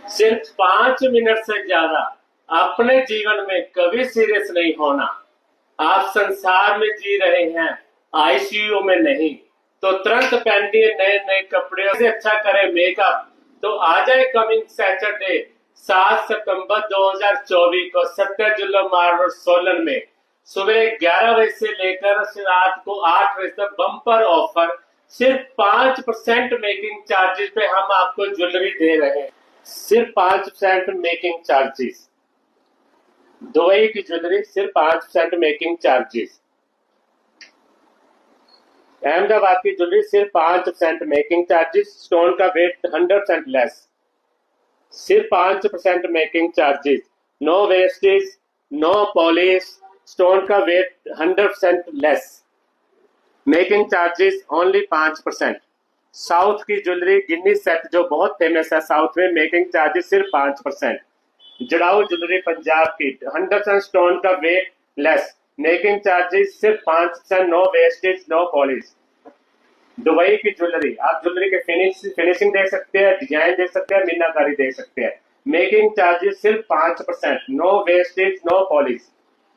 सिर्फ 5 मिनट से ज्यादा अपने जीवन में कभी सीरियस नहीं होना। आप संसार में जी रहे हैं, आईसीयू में नहीं, तो तुरंत पहनिए नए नए कपड़े से अच्छा करें मेकअप। तो आ जाए कमिंग सैटरडे 7 सितंबर 2024 को सत्य जुल्लो मार्ग रोड सोलन में सुबह 11 बजे से लेकर रात को 8 बजे तक बम्पर ऑफर। सिर्फ 5% मेकिंग चार्जेस पे हम आपको ज्वेलरी दे रहे हैं। सिर्फ 5% मेकिंग चार्जेस। दुबई की ज्वेलरी सिर्फ 5% मेकिंग चार्जेस। अहमदाबाद की ज्वेलरी सिर्फ 5% मेकिंग चार्जेस। स्टोन का वेट 100% लेस। सिर्फ 5% making charges. No wastage, no polish. Stone का weight 100% less. Making charges only 5%। South की ज्वेलरी गिन्नी सेट जो बहुत फेमस है साउथ में, मेकिंग चार्जेस सिर्फ 5%। जड़ाऊ ज्वेलरी पंजाब की 100% स्टोन का वेट लेस। मेकिंग चार्जेस सिर्फ 5%। No wastage, no polish. Dubai की ज्वेलरी, आप ज्वेलरी के फिनिशिंग दे सकते हैं, डिजाइन दे सकते हैं, मीनाकारी दे सकते हैं। मेकिंग चार्जेस सिर्फ 5%। No wastage, no polish.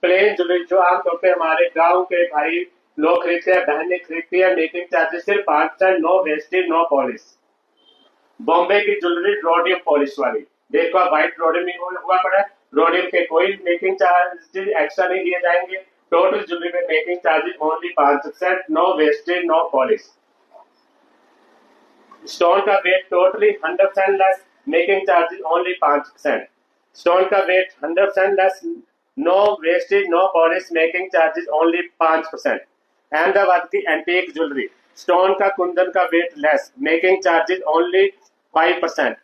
Plain jewellery जो आमतौर पर हमारे गाँव के भाई लोग खरीदते हैं, बहनें खरीदती है, मेकिंग चार्जेस सिर्फ 5%। No wastage, no polish. Bombay की ज्वेलरी रोडियम पॉलिश वाली, देखो आप व्हाइट रोडियम हुआ पड़ा है, रोडियम के कोई मेकिंग चार्जेस एक्स्ट्रा नहीं दिए जाएंगे। टोटल ज्वेलरी में making charges only 5%। No wastage, no polish. Stone का weight totally 100% less. Making charges only 5%। Stone का weight 100% less. No wastage, no polish. Making charges only 5%। Ahmedabad की एंटीक ज्वेलरी, स्टोन का कुंदन का weight less. Making charges only 5%।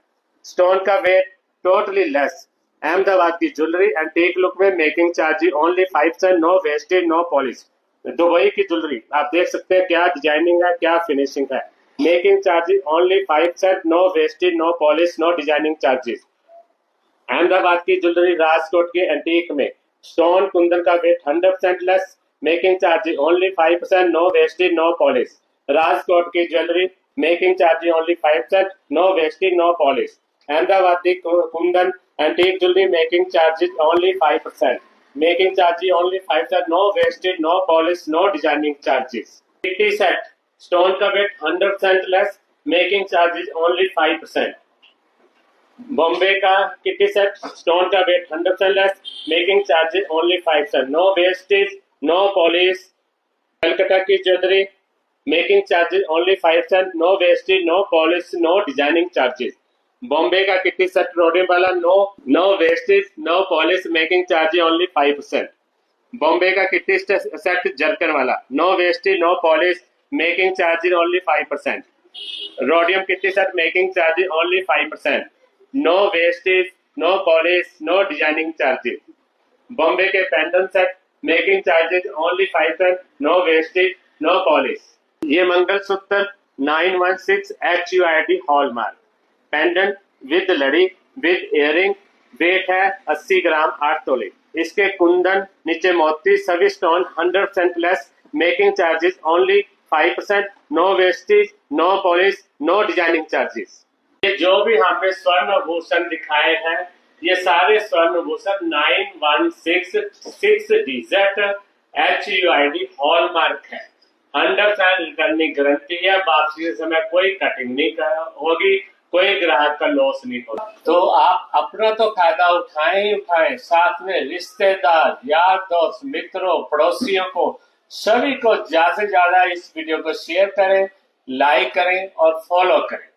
Stone का weight totally less. Ahmedabad की jewellery antique look में making charges only 5%। No wastage, no polish. Dubai की jewellery आप देख सकते हैं क्या डिजाइनिंग है, क्या फिनिशिंग है। Making charges only 5%। No wastage, no polish, no designing charges. Ahmedabad की ज्वेलरी राजकोट के एंटीक में स्टोन कुंदन का weight 100% less. Making charges only 5%। No wastage, no polish. Rajkot की jewellery making charges only 5%। No wastage, no polish. Ahmedabad की kundan antique jewellery making charges only 5%। Making charges only 5%। No wastage, no polish, no designing charges. Kitty set, stone का weight 100% less. Making charges only 5%। Bombay का kitty set, stone का weight 100% less. Making charges only 5%। No wastage, no polish. Calcutta की jewellery making charges only 5%। No wastage, no polish, no designing charges. Bombay का kitty set rhodium वाला, no wastage, no polish. Making charges only 5%। Bombay का kitty set zircon वाला, no wastage, no polish. Making charges only 5%। Rhodium kitty set making charges only 5%। No wastage, no polish, no designing charges. Bombay के pendant set making charges only 5%। No wastage, no polish. ये mangalsutra 916 HUID hallmark pendant with लड़ी with earring, weight है 80 ग्राम 8 तोले। इसके कुंदन, नीचे मोती, सभी stone 100% less. Making charges only 5%। No wastage, no polish, no designing charges. ये जो भी हमने स्वर्ण भूषण दिखाए हैं, ये सारे स्वर्ण भूषण 9166 डिजिट HUID हॉलमार्क है। 100% रिटर्न की गारंटी है। वापसी के समय कोई कटिंग नहीं होगी, कोई ग्राहक का लॉस नहीं होगा। तो आप अपना तो फायदा उठाएं ही उठाएं, साथ में रिश्तेदार, यार, दोस्त, मित्रों, पड़ोसियों को, सभी को ज्यादा से ज्यादा इस वीडियो को शेयर करें, लाइक करें और फॉलो करें।